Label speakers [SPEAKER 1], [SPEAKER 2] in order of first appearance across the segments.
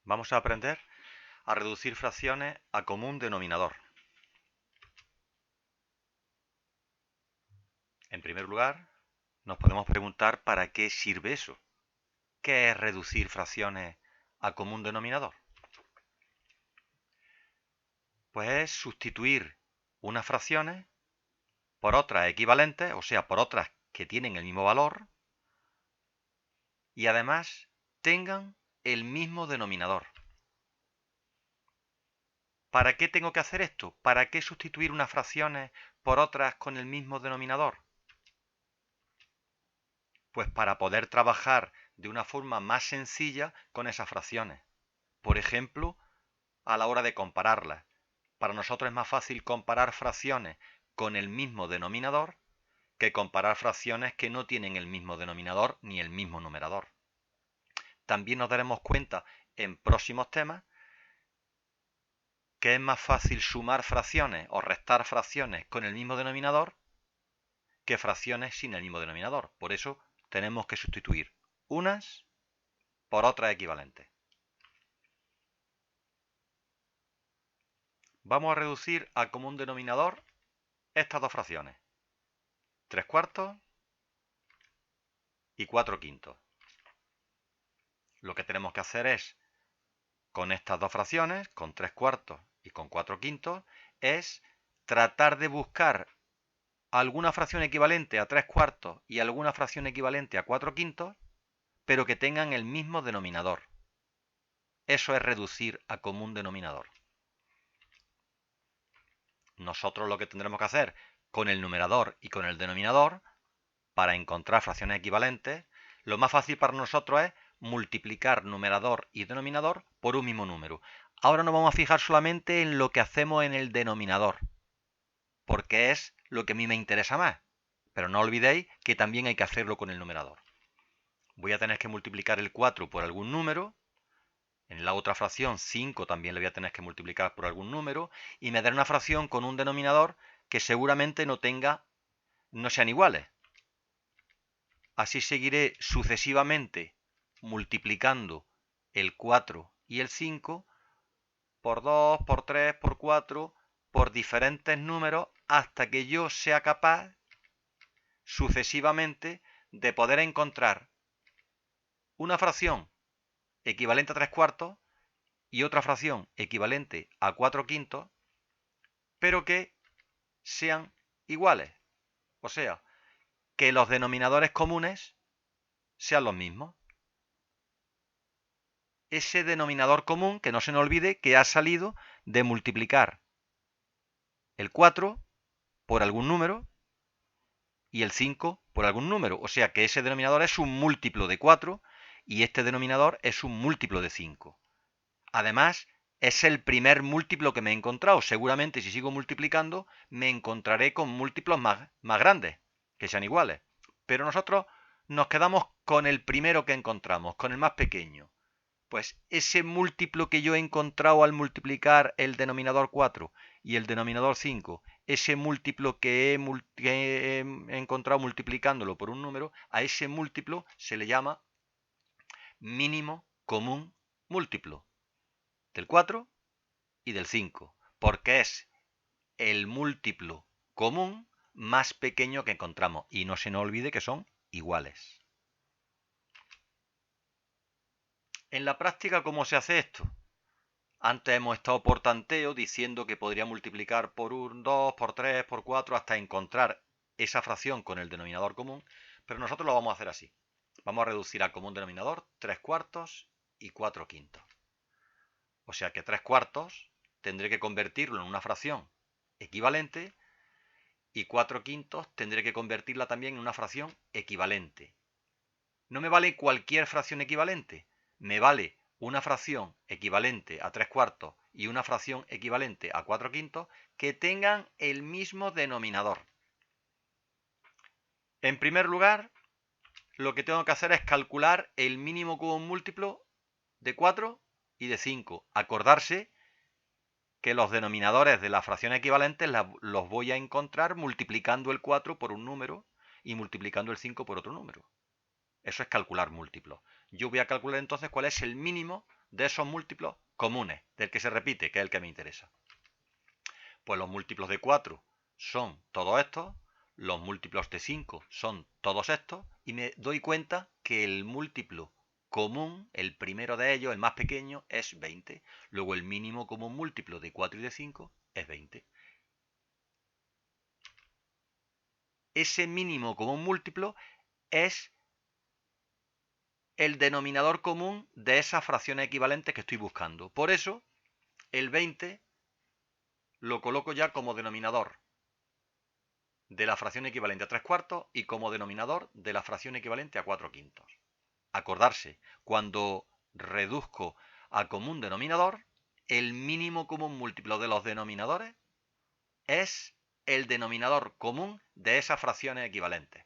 [SPEAKER 1] Vamos a aprender a reducir fracciones a común denominador. En primer lugar, nos podemos preguntar ¿para qué sirve eso? ¿Qué es reducir fracciones a común denominador? Pues es sustituir unas fracciones por otras equivalentes, o sea, por otras que tienen el mismo valor y además tengan el mismo denominador. ¿Para qué tengo que hacer esto? ¿Para qué sustituir unas fracciones por otras con el mismo denominador? Pues para poder trabajar de una forma más sencilla con esas fracciones. Por ejemplo, a la hora de compararlas. Para nosotros es más fácil comparar fracciones con el mismo denominador que comparar fracciones que no tienen el mismo denominador ni el mismo numerador. También nos daremos cuenta en próximos temas que es más fácil sumar fracciones o restar fracciones con el mismo denominador que fracciones sin el mismo denominador. Por eso tenemos que sustituir unas por otras equivalentes. Vamos a reducir a común denominador estas dos fracciones, 3/4 y 4/5. Lo que tenemos que hacer es, con estas dos fracciones, con 3/4 y con 4/5, es tratar de buscar alguna fracción equivalente a 3/4 y alguna fracción equivalente a 4/5, pero que tengan el mismo denominador. Eso es reducir a común denominador. Nosotros lo que tendremos que hacer con el numerador y con el denominador, para encontrar fracciones equivalentes, lo más fácil para nosotros es multiplicar numerador y denominador por un mismo número. Ahora nos vamos a fijar solamente en lo que hacemos en el denominador, porque es lo que a mí me interesa más. Pero no olvidéis que también hay que hacerlo con el numerador. Voy a tener que multiplicar el 4 por algún número. En la otra fracción 5 también le voy a tener que multiplicar por algún número y me dará una fracción con un denominador que seguramente no sean iguales. Así seguiré sucesivamente multiplicando el 4 y el 5 por 2, por 3, por 4, por diferentes números hasta que yo sea capaz sucesivamente de poder encontrar una fracción equivalente a 3/4 y otra fracción equivalente a 4/5, pero que sean iguales. O sea, que los denominadores comunes sean los mismos. Ese denominador común, que no se nos olvide, que ha salido de multiplicar el 4 por algún número y el 5 por algún número. O sea que ese denominador es un múltiplo de 4 y este denominador es un múltiplo de 5. Además, es el primer múltiplo que me he encontrado. Seguramente si sigo multiplicando me encontraré con múltiplos más grandes, que sean iguales. Pero nosotros nos quedamos con el primero que encontramos, con el más pequeño. Pues ese múltiplo que yo he encontrado al multiplicar el denominador 4 y el denominador 5, ese múltiplo que he encontrado multiplicándolo por un número, a ese múltiplo se le llama mínimo común múltiplo del 4 y del 5, porque es el múltiplo común más pequeño que encontramos. Y no se nos olvide que son iguales. En la práctica, ¿cómo se hace esto? Antes hemos estado por tanteo diciendo que podría multiplicar por 1, 2, por 3, por 4, hasta encontrar esa fracción con el denominador común, pero nosotros lo vamos a hacer así. Vamos a reducir al común denominador 3/4 y 4/5. O sea que 3/4 tendré que convertirlo en una fracción equivalente y 4/5 tendré que convertirla también en una fracción equivalente. No me vale cualquier fracción equivalente, me vale una fracción equivalente a 3/4 y una fracción equivalente a 4/5 que tengan el mismo denominador. En primer lugar, lo que tengo que hacer es calcular el mínimo común múltiplo de 4 y de 5. Acordarse que los denominadores de las fracciones equivalentes los voy a encontrar multiplicando el 4 por un número y multiplicando el 5 por otro número. Eso es calcular múltiplos. Yo voy a calcular entonces cuál es el mínimo de esos múltiplos comunes, del que se repite, que es el que me interesa. Pues los múltiplos de 4 son todos estos, los múltiplos de 5 son todos estos, y me doy cuenta que el múltiplo común, el primero de ellos, el más pequeño, es 20. Luego el mínimo común múltiplo de 4 y de 5 es 20. Ese mínimo común múltiplo es el denominador común de esas fracciones equivalentes que estoy buscando. Por eso, el 20 lo coloco ya como denominador de la fracción equivalente a 3 cuartos y como denominador de la fracción equivalente a 4 quintos. Acordarse, cuando reduzco a común denominador, el mínimo común múltiplo de los denominadores es el denominador común de esas fracciones equivalentes.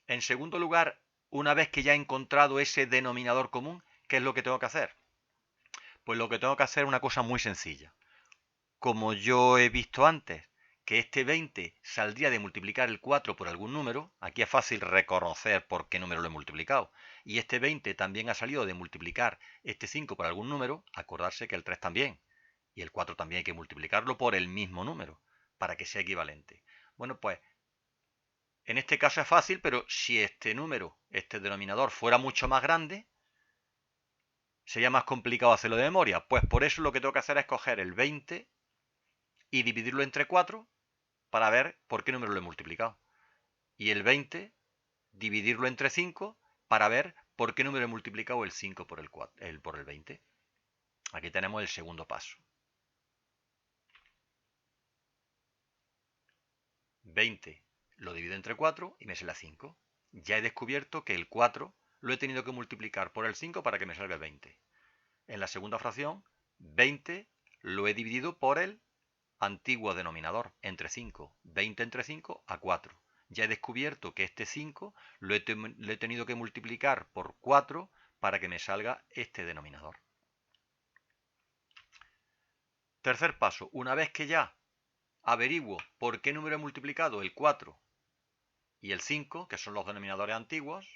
[SPEAKER 1] En segundo lugar, una vez que ya he encontrado ese denominador común, ¿qué es lo que tengo que hacer? Pues lo que tengo que hacer es una cosa muy sencilla. Como yo he visto antes que este 20 saldría de multiplicar el 4 por algún número, aquí es fácil reconocer por qué número lo he multiplicado, y este 20 también ha salido de multiplicar este 5 por algún número, acordarse que el 3 también, y el 4 también hay que multiplicarlo por el mismo número, para que sea equivalente. Bueno, pues en este caso es fácil, pero si este número, este denominador, fuera mucho más grande, sería más complicado hacerlo de memoria. Pues por eso lo que tengo que hacer es coger el 20 y dividirlo entre 4 para ver por qué número lo he multiplicado. Y el 20, dividirlo entre 5 para ver por qué número he multiplicado el 5 por el 20. Aquí tenemos el segundo paso. 20 lo divido entre 4 y me sale 5. Ya he descubierto que el 4 lo he tenido que multiplicar por el 5 para que me salga el 20. En la segunda fracción, 20 lo he dividido por el antiguo denominador, entre 5. 20 entre 5 a 4. Ya he descubierto que este 5 lo he tenido que multiplicar por 4 para que me salga este denominador. Tercer paso, una vez que ya averiguo por qué número he multiplicado el 4 y el 5, que son los denominadores antiguos,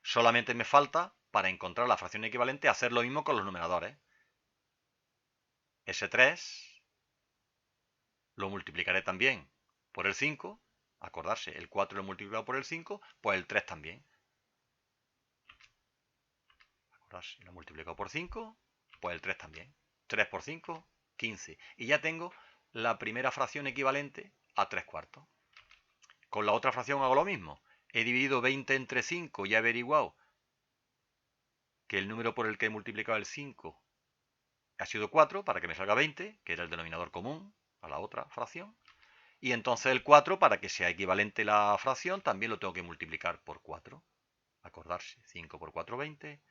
[SPEAKER 1] solamente me falta, para encontrar la fracción equivalente, hacer lo mismo con los numeradores. Ese 3 lo multiplicaré también por el 5, acordarse, el 4 lo he multiplicado por el 5, pues el 3 también. Acordarse, lo he multiplicado por 5, pues el 3 también. 3 por 5, 15. Y ya tengo la primera fracción equivalente a 3 cuartos. Con la otra fracción hago lo mismo. He dividido 20 entre 5 y he averiguado que el número por el que he multiplicado el 5 ha sido 4 para que me salga 20, que era el denominador común a la otra fracción. Y entonces el 4, para que sea equivalente la fracción, también lo tengo que multiplicar por 4. Acordarse, 5 por 4, 20,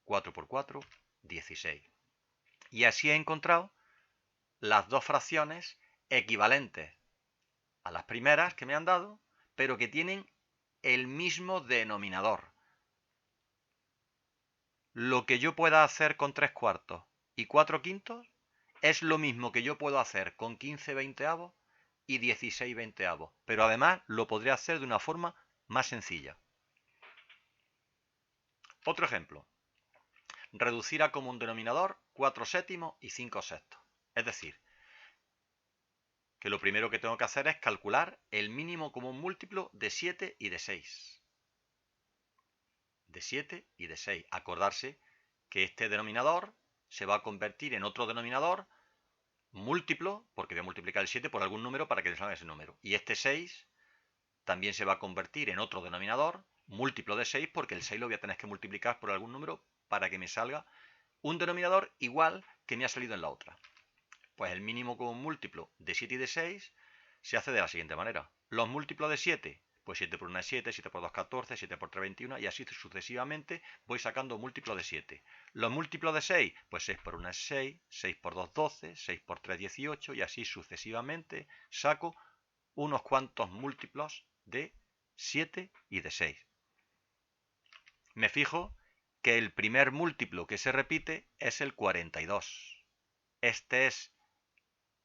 [SPEAKER 1] 4 por 4, 16. Y así he encontrado las dos fracciones equivalentes a las primeras que me han dado, pero que tienen el mismo denominador. Lo que yo pueda hacer con 3 cuartos y 4 quintos es lo mismo que yo puedo hacer con 15 veinteavos y 16 veinteavos, pero además lo podría hacer de una forma más sencilla. Otro ejemplo. Reducir a común denominador 4 séptimos y 5 sextos. Es decir, que lo primero que tengo que hacer es calcular el mínimo común múltiplo de 7 y de 6. De 7 y de 6. Acordarse que este denominador se va a convertir en otro denominador múltiplo, porque voy a multiplicar el 7 por algún número para que le salga ese número. Y este 6 también se va a convertir en otro denominador múltiplo de 6, porque el 6 lo voy a tener que multiplicar por algún número para que me salga un denominador igual que me ha salido en la otra. Pues el mínimo común múltiplo de 7 y de 6 se hace de la siguiente manera. Los múltiplos de 7, pues 7 por 1 es 7, 7 por 2 es 14, 7 por 3 21, y así sucesivamente voy sacando múltiplos de 7. Los múltiplos de 6, pues 6 por 1 es 6, 6 por 2 12, 6 por 3 18, y así sucesivamente saco unos cuantos múltiplos de 7 y de 6. Me fijo que el primer múltiplo que se repite es el 42. Este es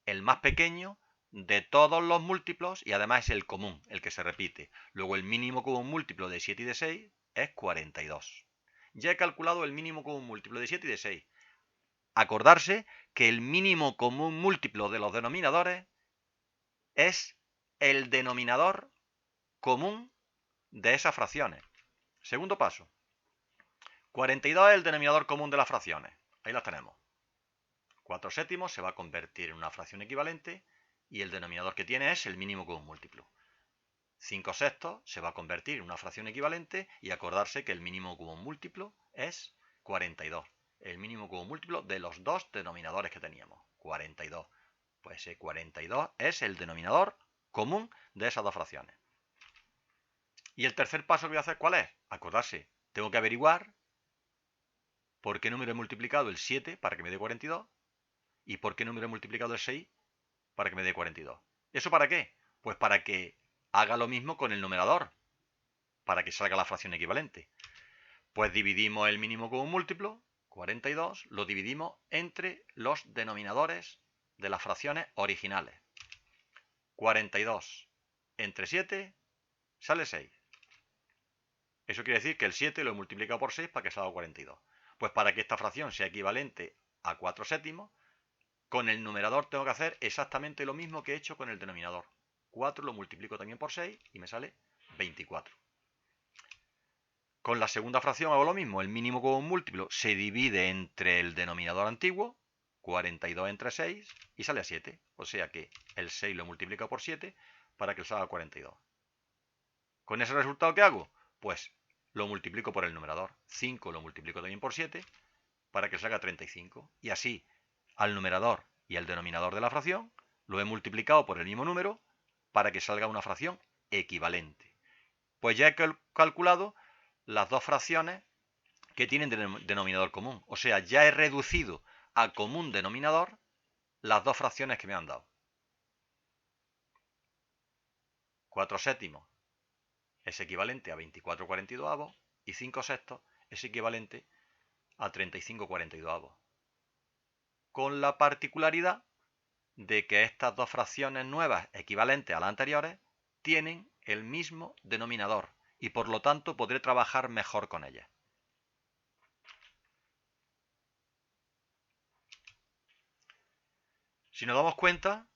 [SPEAKER 1] el más pequeño de todos los múltiplos y además es el común, el que se repite. Luego el mínimo común múltiplo de 7 y de 6 es 42. Ya he calculado el mínimo común múltiplo de 7 y de 6. Acordarse que el mínimo común múltiplo de los denominadores es el denominador común de esas fracciones. Segundo paso. 42 es el denominador común de las fracciones. Ahí las tenemos. 4 séptimos se va a convertir en una fracción equivalente y el denominador que tiene es el mínimo común múltiplo. 5 sextos se va a convertir en una fracción equivalente y acordarse que el mínimo común múltiplo es 42. El mínimo común múltiplo de los dos denominadores que teníamos. 42. Pues ese 42 es el denominador común de esas dos fracciones. Y el tercer paso que voy a hacer, ¿cuál es? Acordarse, tengo que averiguar por qué número he multiplicado el 7 para que me dé 42 y por qué número he multiplicado el 6 para que me dé 42. ¿Eso para qué? Pues para que haga lo mismo con el numerador, para que salga la fracción equivalente. Pues dividimos el mínimo común múltiplo, 42, lo dividimos entre los denominadores de las fracciones originales. 42 entre 7 sale 6. Eso quiere decir que el 7 lo he multiplicado por 6 para que salga 42. Pues para que esta fracción sea equivalente a 4 séptimos, con el numerador tengo que hacer exactamente lo mismo que he hecho con el denominador. 4 lo multiplico también por 6 y me sale 24. Con la segunda fracción hago lo mismo. El mínimo común múltiplo se divide entre el denominador antiguo, 42 entre 6, y sale a 7. O sea que el 6 lo multiplico por 7 para que salga 42. ¿Con ese resultado qué hago? Pues lo multiplico por el numerador. 5 lo multiplico también por 7 para que salga 35. Y así, al numerador y al denominador de la fracción, lo he multiplicado por el mismo número para que salga una fracción equivalente. Pues ya he calculado las dos fracciones que tienen denominador común. O sea, ya he reducido a común denominador las dos fracciones que me han dado. 4 séptimos es equivalente a 24/42 y 5 sextos es equivalente a 35/42. Con la particularidad de que estas dos fracciones nuevas equivalentes a las anteriores tienen el mismo denominador y por lo tanto podré trabajar mejor con ellas. Si nos damos cuenta,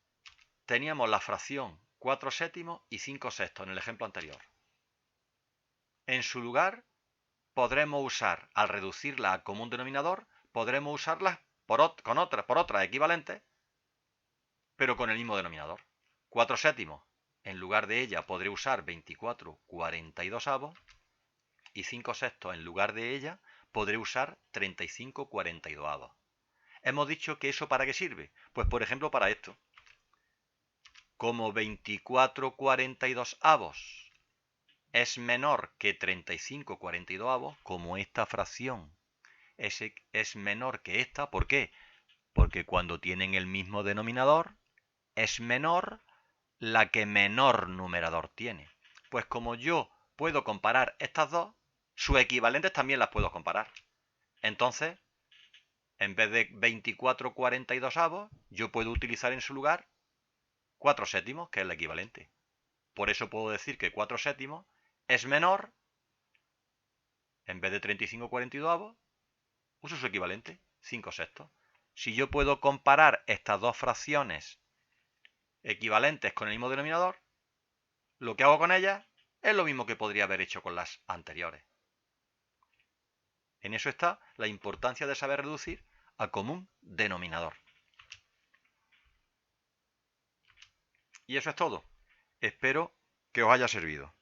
[SPEAKER 1] teníamos la fracción 4 séptimos y 5 sextos en el ejemplo anterior. En su lugar, podremos usar, al reducirla a común denominador, podremos usarlas por otras equivalentes, pero con el mismo denominador. 4 séptimos, en lugar de ella podré usar 24/42 y 5 sextos, en lugar de ella podré usar 35/42. Hemos dicho que eso ¿para qué sirve? Pues por ejemplo para esto. Como 24/42 es menor que 35/42, como esta fracción es menor que esta, ¿por qué? Porque cuando tienen el mismo denominador, es menor la que menor numerador tiene. Pues como yo puedo comparar estas dos, sus equivalentes también las puedo comparar. Entonces, en vez de 24/42, yo puedo utilizar en su lugar 4 séptimos, que es el equivalente. Por eso puedo decir que 4 séptimos es menor, en vez de 35/42, uso su equivalente, 5 sextos. Si yo puedo comparar estas dos fracciones equivalentes con el mismo denominador, lo que hago con ellas es lo mismo que podría haber hecho con las anteriores. En eso está la importancia de saber reducir a común denominador. Y eso es todo. Espero que os haya servido.